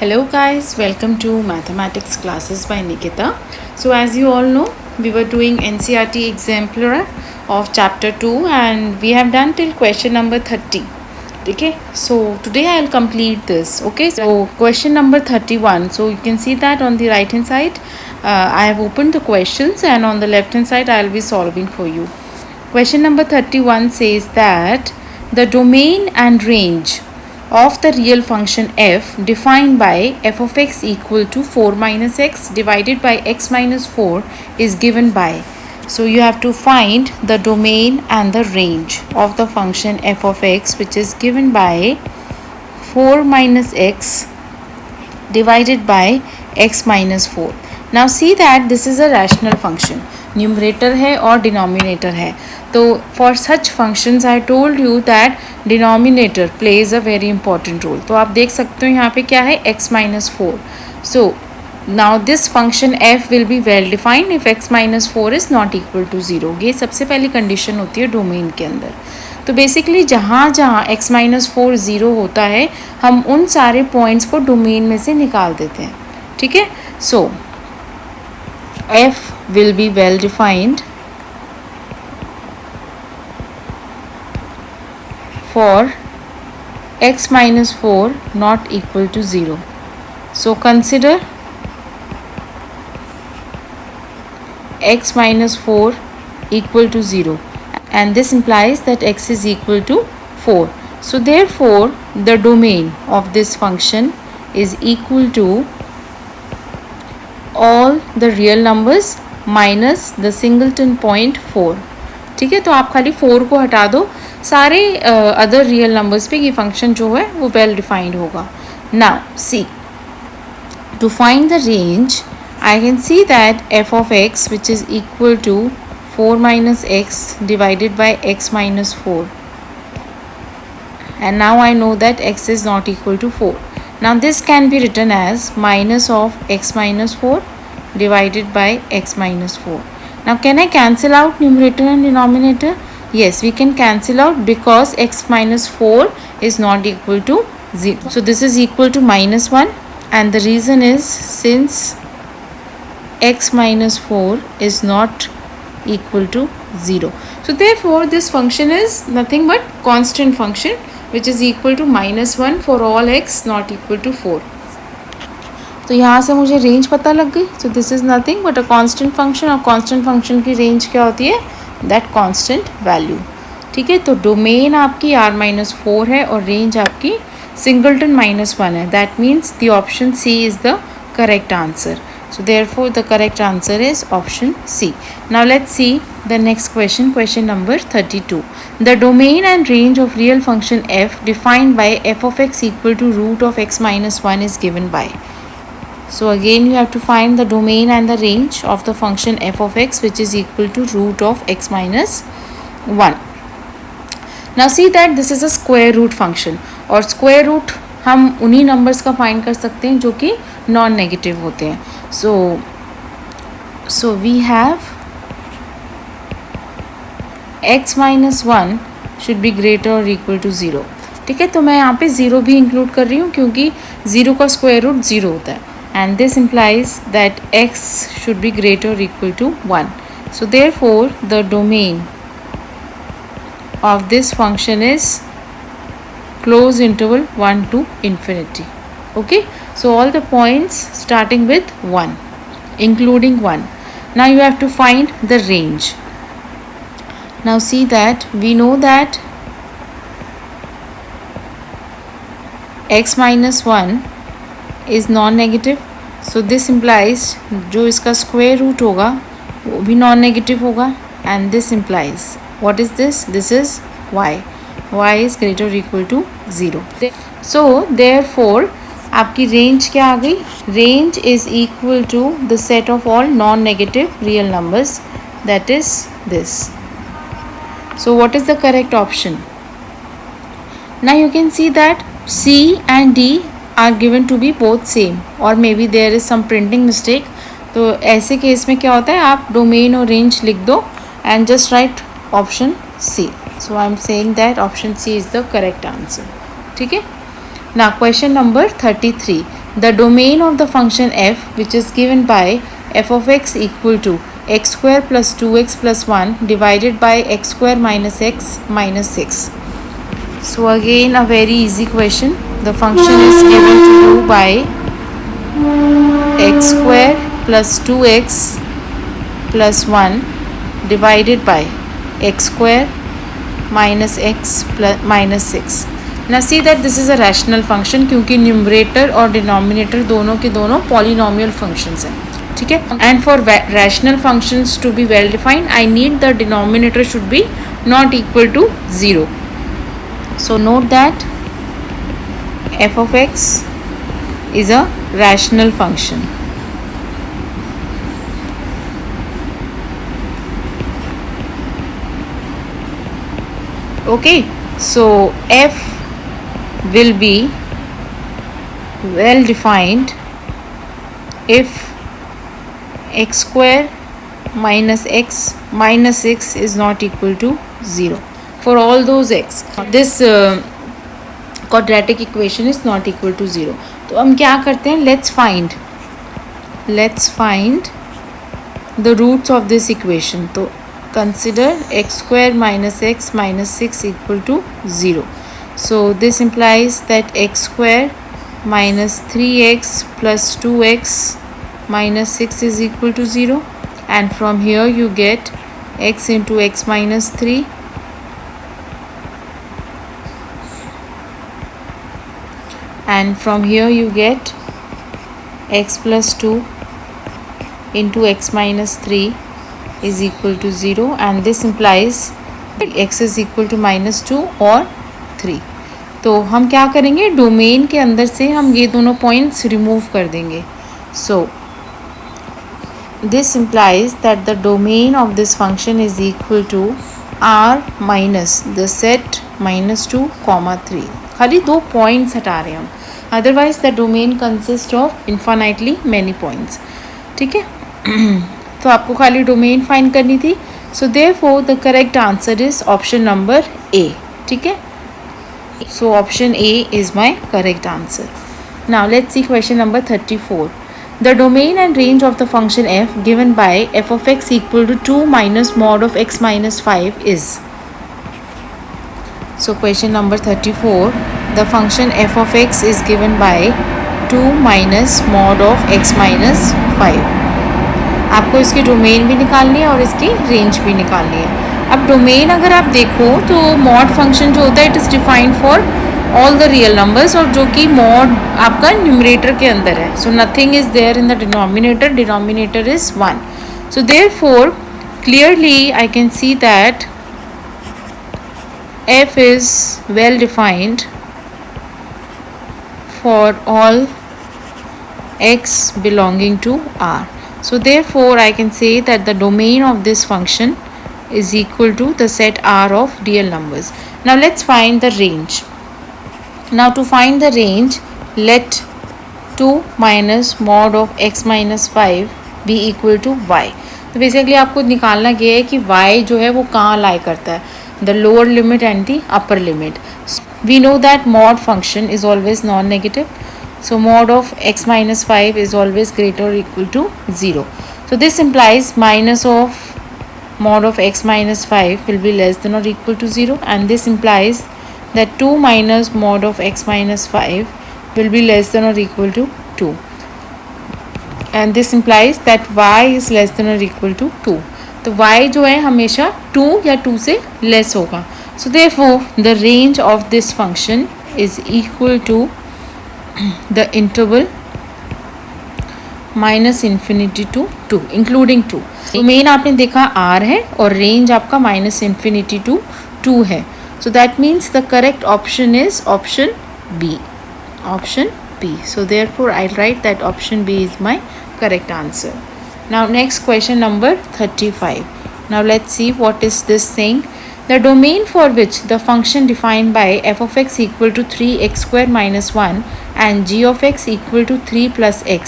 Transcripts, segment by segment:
Hello guys, welcome to mathematics classes by Nikita. So as you all know, we were doing NCERT exemplar of chapter 2 and we have done till question number 30. Okay, so today I'll complete this. Okay, so question number 31. So you can see that on the right hand side I have opened the questions and on the left hand side I'll be solving for you. Question number 31 says that the domain and range of the real function f defined by f of x equal to 4 minus x divided by x minus 4 is given by. So you have to find the domain and the range of the function f of x, which is given by 4 minus x divided by x minus 4. Now see that this is a rational function. Numerator है और denominator है. तो for such functions I told you that denominator plays a very important role. तो आप देख सकते हो यहाँ पे क्या है, x minus 4. So now this function f will be well defined if x minus 4 is not equal to 0. ये सबसे पहली कंडीशन होती है डोमेन के अंदर. तो बेसिकली जहाँ जहाँ x माइनस 4 0 होता है हम उन सारे पॉइंट्स को डोमेन में से निकाल देते हैं. ठीक है. सो f will be well defined for x minus 4 not equal to 0. So consider x minus 4 equal to 0 and this implies that x is equal to 4. So therefore the domain of this function is equal to all the real numbers minus the singleton point 4. ठीक है. तो आप खाली 4 को हटा दो, सारे other real numbers पे ये फंक्शन जो है वो वेल डिफाइंड होगा. Now see to find the range I can see that f of x which is equal to 4 minus x divided by x minus 4 and now I know that x is not equal to 4. Now this can be written as minus of x minus 4 divided by x minus 4. Now can I cancel out numerator and denominator? Yes, we can cancel out because x minus 4 is not equal to 0. So this is equal to minus 1 and the reason is since x minus 4 is not equal to 0. So therefore this function is nothing but constant function which is equal to minus 1 for all x not equal to 4. तो यहाँ से मुझे range पता लग गई. So this is nothing but a constant function और constant function की range क्या होती है, दैट कांस्टेंट वैल्यू. ठीक है. तो डोमेन आपकी r माइनस 4 है और रेंज आपकी सिंगलटन माइनस 1 है. That means the option C is the correct answer. So therefore the correct answer is option C. Now let's see the next question, question number 32. The domain and range of real function f defined by f of x equal to root of x minus 1 is given by. So again you have to find the domain and the range of the function f of x which is equal to root of x minus 1. Now see that this is a square root function और square root हम उन्हीं numbers का find कर सकते हैं जो कि non negative होते हैं. So we have x minus 1 should be greater or equal to 0. ठीक है. तो मैं यहाँ पे 0 भी इंक्लूड कर रही हूँ क्योंकि 0 का स्क्वायर रूट 0 होता है and this implies that x should be greater or equal to 1. So therefore the domain of this function is close interval 1 to infinity. Okay. So all the points starting with 1 including 1. Now you have to find the range. Now see that we know that x minus 1 is non-negative. So this implies जो इसका square root होगा वो भी non-negative होगा and this implies what is this? This is y. y is greater or equal to 0. So therefore आपकी range क्या आ गई, range is equal to the set of all non negative real numbers that is this. So what is the correct option. Now you can see that C and D are given to be both same or maybe there is some printing mistake. तो ऐसे case में क्या होता है, आप domain और range लिख दो and just write option C. So I am saying that option C is the correct answer. ठीक है. Now question number 33. The domain of the function f which is given by f of x equal to x square plus 2x plus 1 divided by x square minus x minus 6. So again a very easy question. The function is given to you by x square plus 2x plus 1 divided by x square minus x plus minus 6. Now see that this is a rational function क्योंकि numerator और denominator दोनों के दोनों polynomial functions हैं. ठीक है. And for rational functions to be well defined I need the denominator should be not equal to 0. So note that f of x is a rational function. Okay, so f will be well defined if x square minus x minus 6 is not equal to 0 for all those x. This quadratic equation is not equal to 0. तो हम क्या करते हैं, let's find the roots of this equation. तो consider x square minus x minus 6 equal to 0. So this implies that x square minus 3x plus 2x minus 6 is equal to 0, and from here you get x into x minus 3 and from here you get x plus 2 into x minus 3 is equal to 0, and this implies x is equal to minus 2 or 3. तो हम क्या करेंगे, domain के अंदर से हम ये दोनों पॉइंट्स रिमूव कर देंगे. So this implies that the domain of this function is equal to R minus the set -2, 3. खाली 2 पॉइंट्स हटा रहे हैं हम, otherwise the domain consist of infinitely many points. ठीक है. तो आपको खाली डोमेन फाइंड करनी थी. So therefore the correct answer is option number A. ठीक है. So option A is my correct answer. Now let's see question number 34. The domain and range of the function f given by f of x equal to 2 minus mod of x minus 5 is. So question number 34. The function f of x is given by 2 minus mod of x minus 5. आपको इसकी domain भी निकालनी है और इसकी range भी निकालनी है. अब डोमेन अगर आप देखो तो मॉड फंक्शन जो होता है it is defined for all the real numbers, और जो कि मॉड आपका न्यूमरेटर के अंदर है. So nothing is there in the denominator is 1. So therefore clearly I can see that f is well defined for all x belonging to R. So therefore I can say that the domain of this function is equal to the set R of real numbers. Now let's find the range. Now to find the range, let 2 minus mod of x minus 5 be equal to y. तो basically आपको निकालना ये है कि y जो है वो कहाँ लाई करता है, the lower limit and the upper limit. We know that mod function is always non-negative. So mod of x minus 5 is always greater or equal to 0. So this implies minus of mod of x minus 5 will be less than or equal to 0, and this implies that 2 minus mod of x minus 5 will be less than or equal to 2, and this implies that y is less than or equal to 2. तो y जो है हमेशा 2 या 2 से less होगा. So therefore the range of this function is equal to the interval minus infinity to 2 including 2. Domain आपने देखा R है और रेंज आपका माइनस इन्फिनिटी टू 2 है. So that means the correct option is option B. So therefore I'll write that option B is my correct answer. Now next question number 35. Now let's see what is this saying. The domain for which the function defined by f of x equal to 3x square minus 1 and g of x equal to 3 plus x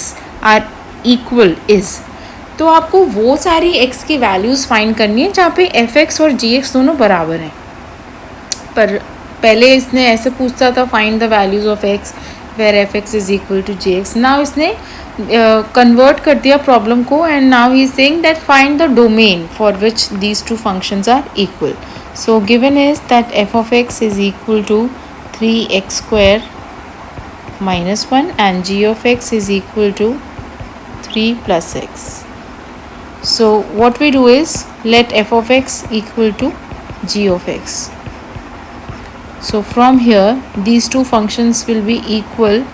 are equal is. तो आपको वो सारी x की values find करनी है जहाँ पे f x और g x दोनों बराबर हैं. पर पहले इसने ऐसे पूछता था find the values of x where f x is equal to j x. Now इसने कन्वर्ट कर दिया प्रॉब्लम को and now he is saying that find the domain for which these two functions are equal. So given is that f of x is equal to 3x square minus 1 and g of x is equal to 3 plus x. So what we do is let f of x equal to g of x. So from here these two functions will be equal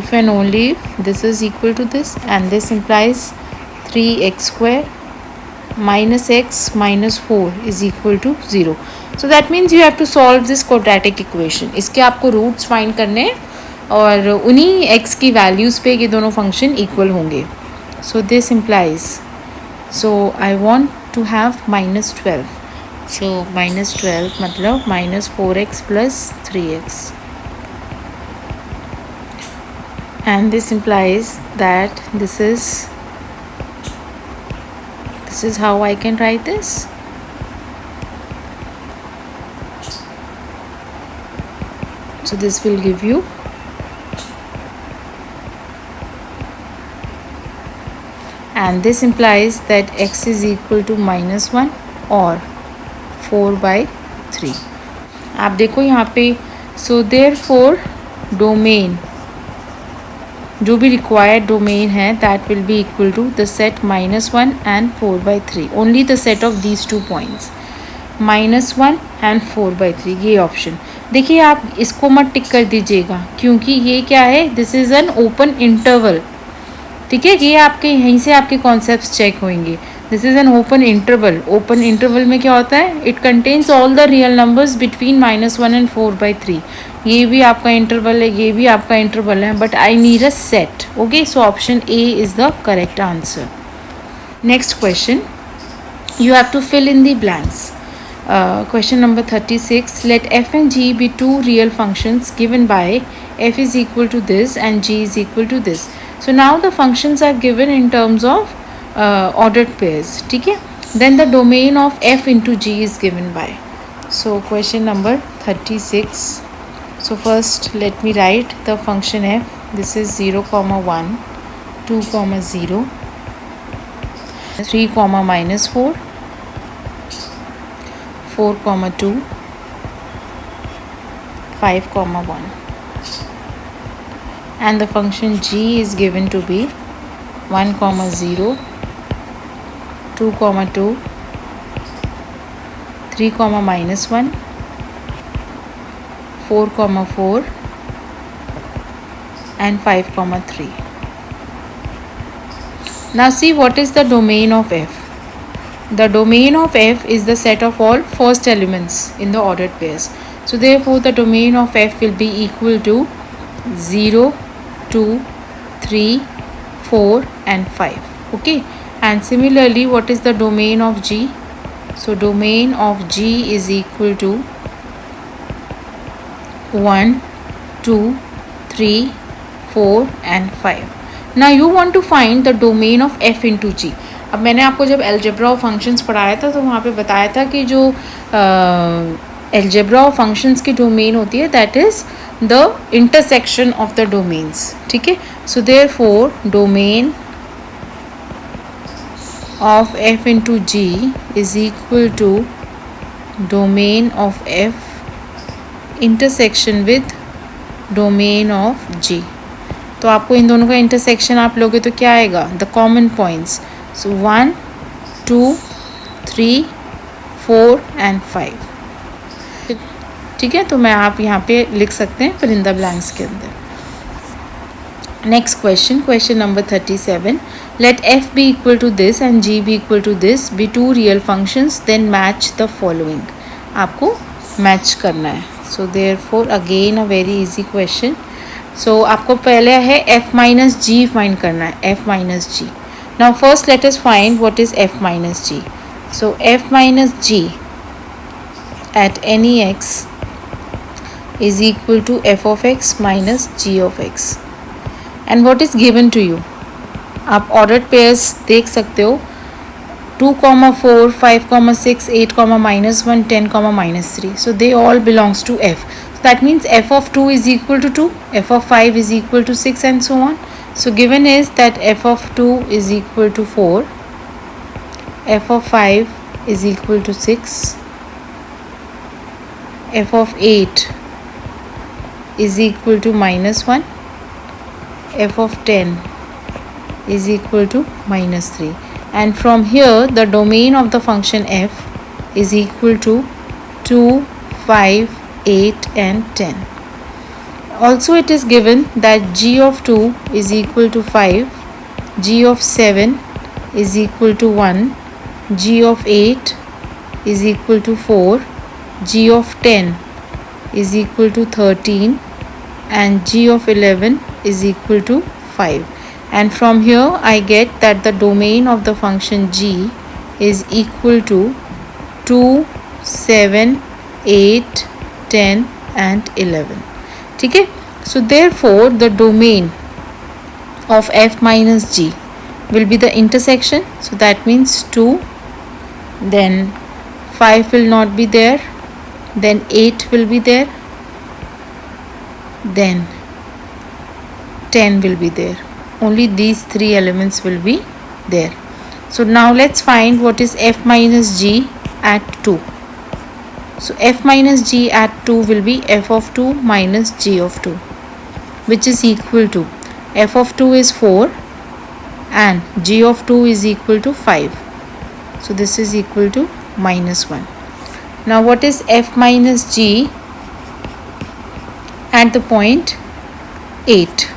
if and only if this is equal to this, and this implies 3x square minus x minus 4 is equal to 0. So that means you have to solve this quadratic equation. इसके आपको roots find करने हैं और उन्हीं x की values पे ये दोनों फंक्शन इक्वल होंगे. So this implies, so I want to have minus 12. So minus 12 मतलब minus 4x plus 3x, and this implies that this is how I can write this. So this will give you, and this implies that x is equal to minus 1 or 4/3. आप देखो यहाँ पे, so therefore domain, जो भी required domain है that will be equal to the set -1 and 4/3, only the set of these two points, -1 and 4/3. ये option देखिए, आप इसको मत टिक कर दीजिएगा क्योंकि ये क्या है, this is an open interval. ठीक है, ये आपके यहीं से आपके कॉन्सेप्ट्स चेक होंगे. This is an open interval. Open interval में क्या होता है, it contains all the real numbers between -1 and 4/3. ये भी आपका इंटरवल है, ये भी आपका इंटरवल है, but I need a set. Okay, so option A is the correct answer. Next question, you have to fill in the blanks. Question number 36, let f and g be two real functions given by f is equal to this and g is equal to this. So now the functions are given in terms of ordered pairs. ठीक है, then the domain of f into g is given by. So question number 36. So first let me write the function f. This is 0, 1, 2, 0, 3, -4, 4, 2, 5, 1, and the function g is given to be 1, 0, 2, 2, 3, -1, 4, 4, and 5, 3. Now see what is the domain of f. The domain of f is the set of all first elements in the ordered pairs. So therefore the domain of f will be equal to 0, 2, 3, 4 and 5. Okay, and similarly what is the domain of g? So domain of g is equal to 1, 2, 3, 4 and 5. Now you want to find the domain of f into g. अब मैंने आपको जब algebra of functions पढ़ाया था तो वहाँ पे बताया था कि जो एल्जेब्रा ऑफ फंक्शंस की डोमेन होती है that is the intersection of the domains. ठीक है, so therefore domain of f into g is equal to domain of f intersection with domain of g. तो आपको इन दोनों का इंटरसेक्शन आप लोगे तो क्या आएगा, the common points. So 1, 2, 3, 4 and 5. ठीक है, तो मैं आप यहाँ पे लिख सकते हैं फिर इन द ब्लैंक्स के अंदर. Next question, question number 37. लेट f be equal to this and g be equal to this, be two real functions, then match the following. आपको मैच करना है. सो therefore again a very easy question. सो आपको पहले है f minus g find करना है, f minus g. Now first let us find what is f minus g. So f minus g at any x is equal to f of x minus g of x. And what is given to you? आप ordered pairs देख सकते हो. 2 comma 4, 5 comma 6, 8 comma minus 1, 10 comma minus 3. So they all belongs to f. So that means f of 2 is equal to 2, f of 5 is equal to 6, and so on. So given is that f of 2 is equal to 4, f of 5 is equal to 6, f of 8 is equal to minus 1, f of 10 is equal to minus 3. And from here the domain of the function f is equal to 2, 5, 8 and 10. Also it is given that g of 2 is equal to 5, g of 7 is equal to 1, g of 8 is equal to 4, g of 10 is equal to 13 and g of 11 is equal to 5. And from here I get that the domain of the function g is equal to 2, 7, 8, 10 and 11. Okay? So therefore the domain of f minus g will be the intersection. So that means 2, then 5 will not be there, then 8 will be there, then 10 will be there. Only these three elements will be there. So now let's find what is f minus g at 2. So f minus g at 2 will be f of 2 minus g of 2, which is equal to f of 2 is 4 and g of 2 is equal to 5. So this is equal to minus 1. Now what is f minus g at the point 8?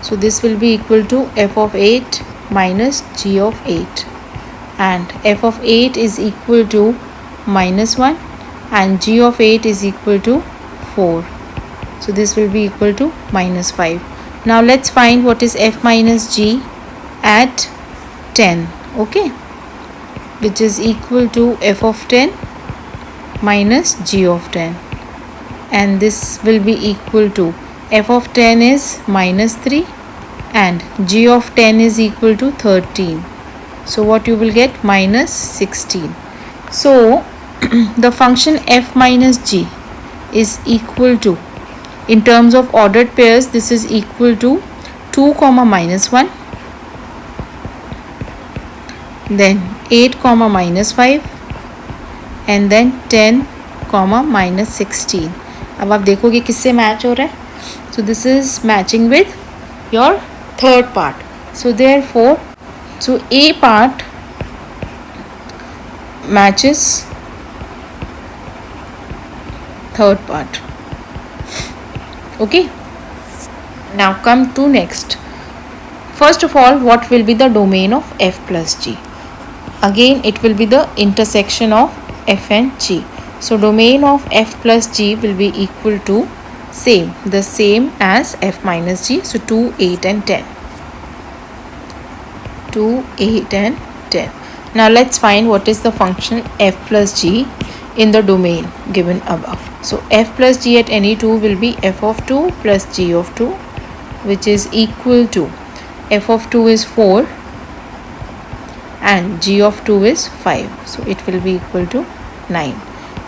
So this will be equal to f of 8 minus g of 8, and f of 8 is equal to minus 1 and g of 8 is equal to 4. So this will be equal to minus 5. Now let's find what is f minus g at 10, okay, which is equal to f of 10 minus g of 10, and this will be equal to f of 10 is minus 3 and g of 10 is equal to 13. So what you will get? Minus 16. So the function f minus g is equal to, in terms of ordered pairs, this is equal to 2 comma minus 1, then 8 comma minus 5 and then 10 comma minus 16. अब आप देखोगे किससे match हो रहा है. So this is matching with your third part. So therefore, so A part matches third part. Okay. Now come to next. First of all, what will be the domain of f plus g? Again, it will be the intersection of f and g. So domain of f plus g will be equal to the same as f minus g. So 2, 8 and 10. 2, 8 and 10. Now let's find what is the function f plus g in the domain given above. So f plus g at any 2 will be f of 2 plus g of 2, which is equal to f of 2 is 4 and g of 2 is 5. So it will be equal to 9.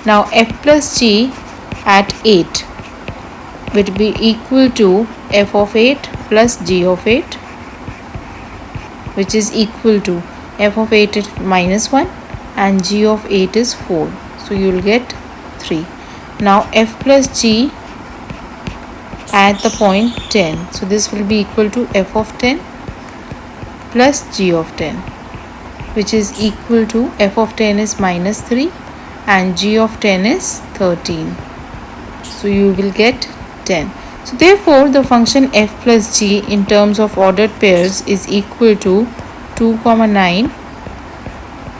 Now f plus g at 8 will be equal to f of 8 plus g of 8, which is equal to f of 8 is minus 1 and g of 8 is 4. So you will get 3. Now f plus g at the point 10. So this will be equal to f of 10 plus g of 10, which is equal to f of 10 is minus 3 and g of 10 is 13. So you will get 10. So therefore the function f plus g in terms of ordered pairs is equal to 2, 9,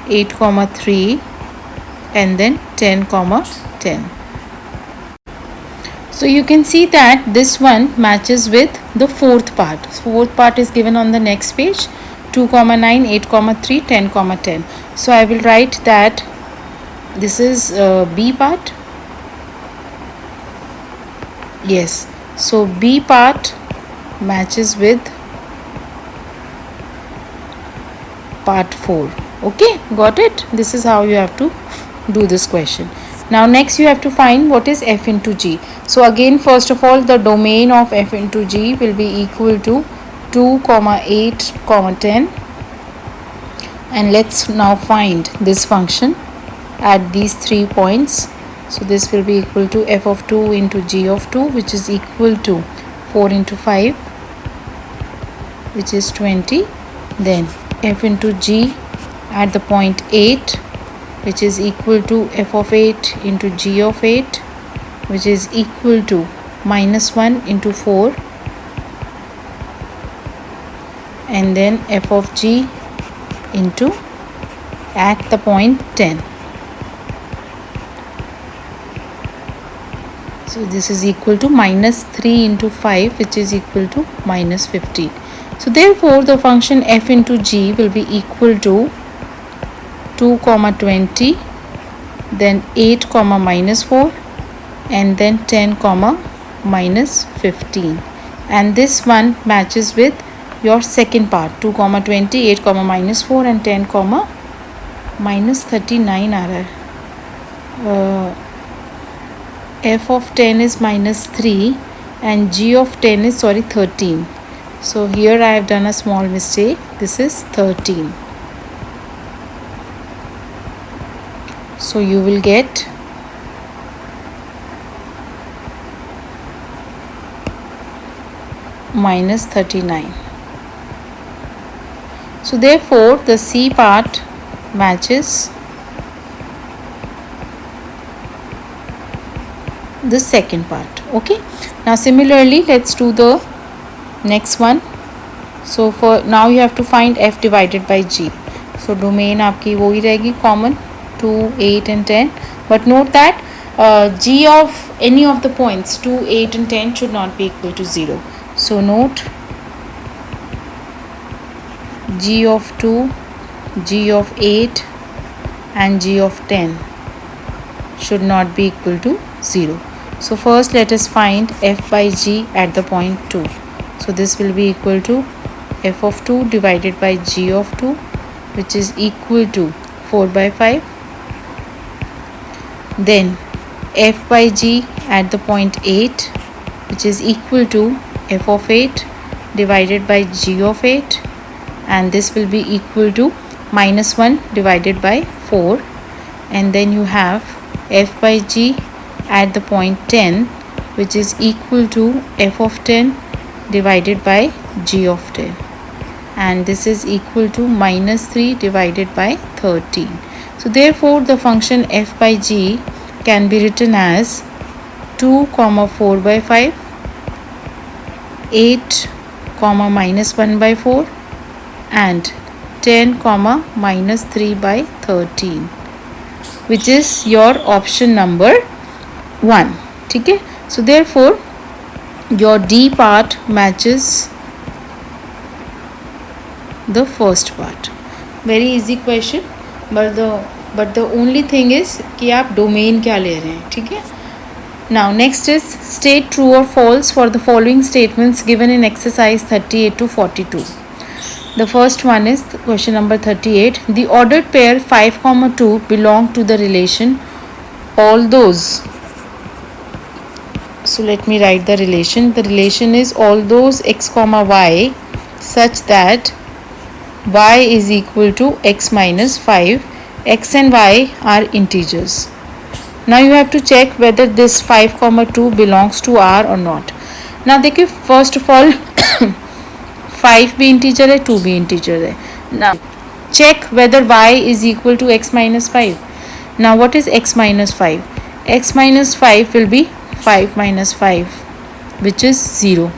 8, 3 and then 10, 10. So you can see that this one matches with the fourth part. Fourth part is given on the next page. 2, 9, 8, 3, 10, 10. So I will write that this is B part. Yes. So B part matches with part 4. Okay, got it? This is how you have to do this question. Now next you have to find what is f into g. So again, first of all, the domain of f into g will be equal to 2, 8, 10. And let's now find this function at these 3 points. So this will be equal to f of 2 into g of 2, which is equal to 4 into 5, which is 20. Then f into g at the point 8, which is equal to f of 8 into g of 8, which is equal to minus 1 into 4. And then f of g into at the point 10. So this is equal to minus 3 into 5, which is equal to minus 15. So therefore the function f into g will be equal to 2, 20, then 8, minus 4, and then 10, minus 15. And this one matches with your second part, 2, 20, 8, minus 4, and 10, minus 39 आ रहा है. F of 10 is minus 3 and g of 10 is 13. So here I have done a small mistake. This is 13. So you will get minus 39. So therefore the C part matches the second part. Okay, now similarly let's do the next one. So for now you have to find f divided by g. So domain आपकी वो ही रहेगी common 2, 8 and 10, but note that g of any of the points 2, 8 and 10 should not be equal to 0. So note g of 2, g of 8 and g of 10 should not be equal to 0. So first let us find f by g at the point 2. So this will be equal to f of 2 divided by g of 2, which is equal to 4 by 5. Then f by g at the point 8, which is equal to f of 8 divided by g of 8, and this will be equal to minus 1 divided by 4. And then you have f by g at the point 10, which is equal to f of 10 divided by g of 10, and this is equal to minus 3 divided by 13. So therefore the function f by g can be written as 2, 4 by 5, 8, minus 1 by 4, and 10, minus 3 by 13, which is your option number 1. ठीक है? So therefore your D part matches the first part. Very easy question, but the only thing is कि आप domain क्या ले रहे हैं. ठीक है? Now next is state true or false for the following statements given in exercise 38 to 42. The first one is question number 38. The ordered pair 5, 2 belong to the relation all those. So let me write the relation. The relation is all those x, y such that y is equal to x minus 5. X and y are integers. Now you have to check whether this 5, 2 belongs to R or not. Now देखिए, first of all 5 भी integer है, 2 भी integer है. Now check whether y is equal to x minus 5. Now what is x minus 5? X minus 5 will be 5 minus 5, which is 0.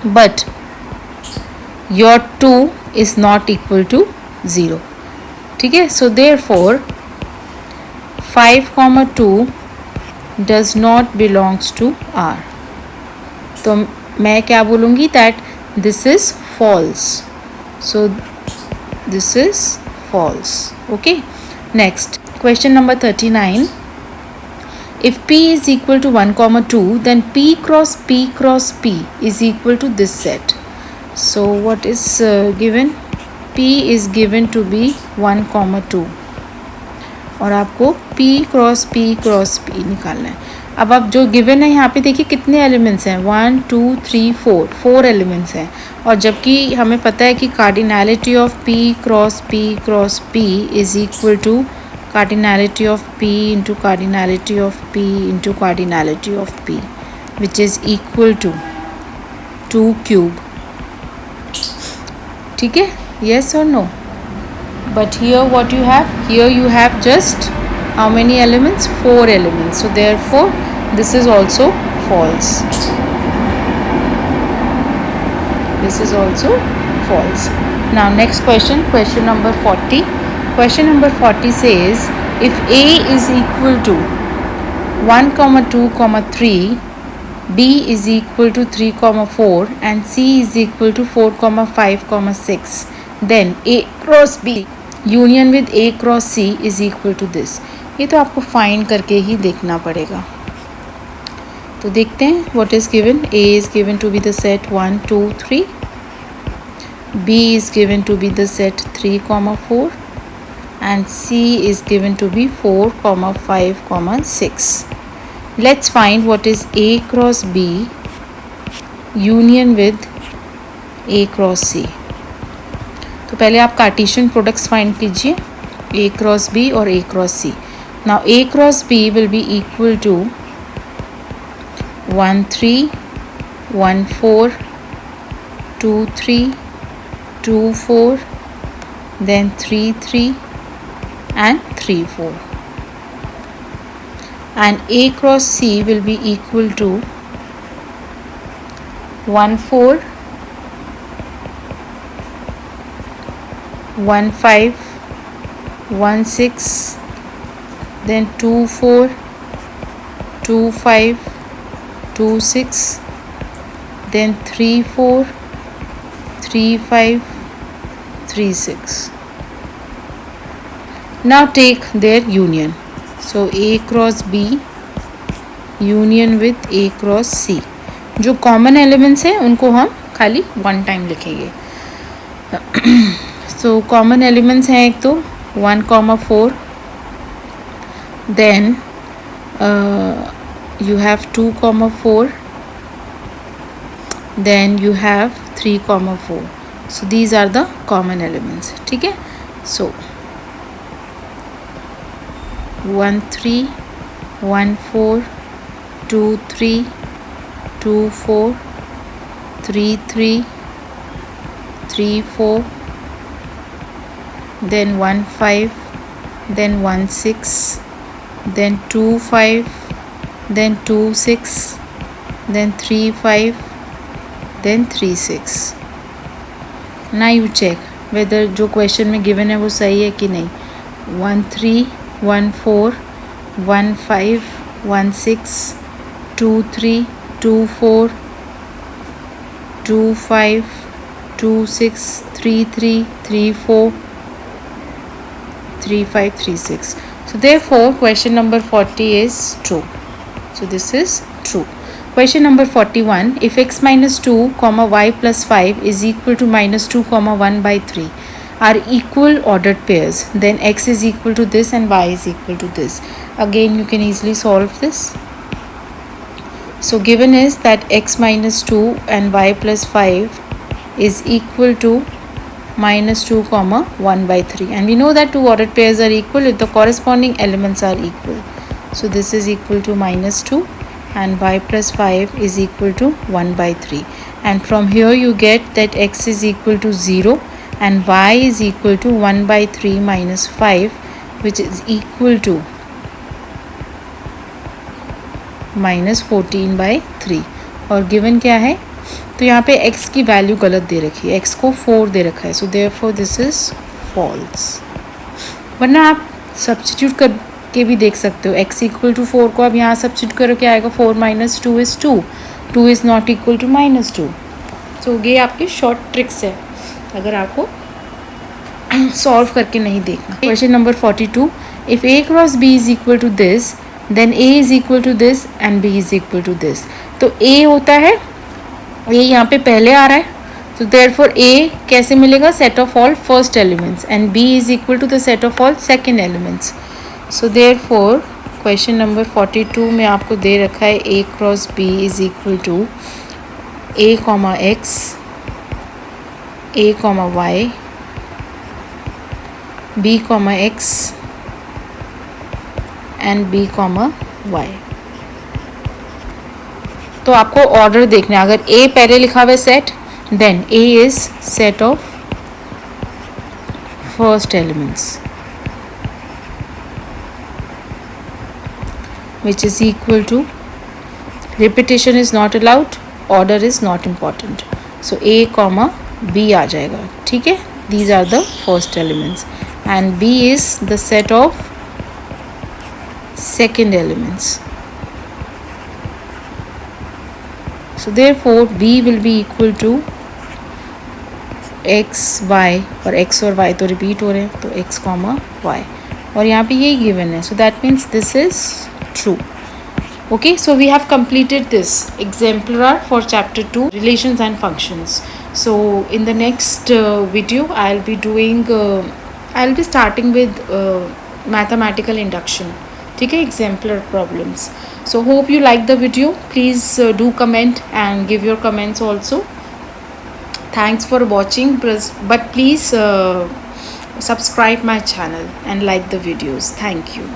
But your 2 is not equal to 0. ठीक है? So therefore 5, 2 does not belongs to R. तो मैं क्या बोलूँगी that this is false. So this is false. Okay. Next, question number 39. If P is equal to 1, 2, then P cross P cross P is equal to this set. So what is given? P is given to be 1,2 और आपको P cross P cross P निकालना है। अब आप जो given है यहाँ पे देखिए कितने एलिमेंट्स हैं, 1 2 3 4 एलिमेंट्स हैं, और जबकि हमें पता है कि cardinality of P cross P is equal to cardinality of P into cardinality of P into cardinality of P which is equal to 2 cube. ठीक है, येस और no? But here what you have? Here you have just how many elements? 4 elements. So therefore this is also false. This is also false. Now next question, question number 40. Question number 40 says if A is equal to 1, 2, 3, B is equal to 3, 4 and C is equal to 4, 5, 6, then A cross B union with A cross C is equal to this. ये तो आपको find करके ही देखना पड़ेगा। तो देखते हैं what is given. A is given to be the set 1 2 3, B is given to be the set 3, 4 and C is given to be 4, 5, 6. Let's find what is A cross B union with A cross C. तो पहले आप Cartesian products find कीजिए, A cross B और A cross C। Now A cross B will be equal to 1 3 1 4 2 3 2 4 then 3 3 and 3 4 and A cross C will be equal to 1 4 1 5 1 6 then 2 4 2 5 2 6 then 3 4 3 5 3 6. Now take their union. So A cross B union with A cross C. जो common elements हैं उनको हम खाली one time लिखेंगे। So common elements हैं एक तो 1, 4, then you have 2, 4, then you have 3, 4. So these are the common elements. ठीक है, so 1 3 1 4 2 3 2 4 3 3 3 4 then 1 5 then 1 6 then 2 5 then 2 6 then 3 5 then 3 6. now you check whether जो क्वेश्चन में गिवन है वो सही है कि नहीं। 1 3 1 4 1 5 1 6 2 3 2 4 2 5 2 6 3 3 3 4 3 5 3 6. So therefore question number 40 is true. So this is true. Question number 41, if x minus 2 comma y plus 5 is equal to minus 2 comma 1 by 3 are equal ordered pairs, then x is equal to this and y is equal to this. Again you can easily solve this. So given is that x minus 2 and y plus 5 is equal to minus 2 comma 1 by 3, and we know that two ordered pairs are equal if the corresponding elements are equal. So this is equal to minus 2 and y plus 5 is equal to 1 by 3, and from here you get that x is equal to 0 and y is equal to 1 by 3 minus 5 which is equal to minus 14 by 3. और given क्या है, तो यहाँ पे x की value गलत दे रखी है, x को 4 दे रखा है, so therefore this is false. वरना आप सब्स्टिट्यूट करके भी देख सकते हो, x इक्वल टू 4 को अब यहाँ सब्स्टिट्यूट करो, क्या आएगा, 4 minus 2 is 2, 2 is not equal to minus 2। सो ये आपकी शॉर्ट ट्रिक्स है अगर आपको सॉल्व करके नहीं देखना। Question number 42, if a cross b is equal to this then a is equal to this and b is equal to this. तो a होता है, ये यहाँ पे पहले आ रहा है तो देयरफॉर ए कैसे मिलेगा, set of all first elements, and B is equal to the set of all second elements. So therefore question number 42 में आपको दे रखा है A cross B is equal to A comma X, A comma Y, B comma X and B comma Y. तो आपको order देखना है. अगर ए पहले लिखा हुआ है set, then A is set of first elements which is equal to, repetition is not allowed, order is not important. So A comma B आ जाएगा. ठीक है, these are the first elements and B is the set of second elements. So therefore B will be equal to x y, और x और y तो repeat हो रहे हैं, तो x comma y, और यहाँ पे ये गिवन है. So that means this is true. Okay, so we have completed this exemplar for chapter 2, relations and functions. So in the next video I'll be starting with mathematical induction. ठीक है, exemplar problems. So hope you like the video. Please do comment and give your comments also. Thanks for watching, but please subscribe my channel and like the videos. Thank you.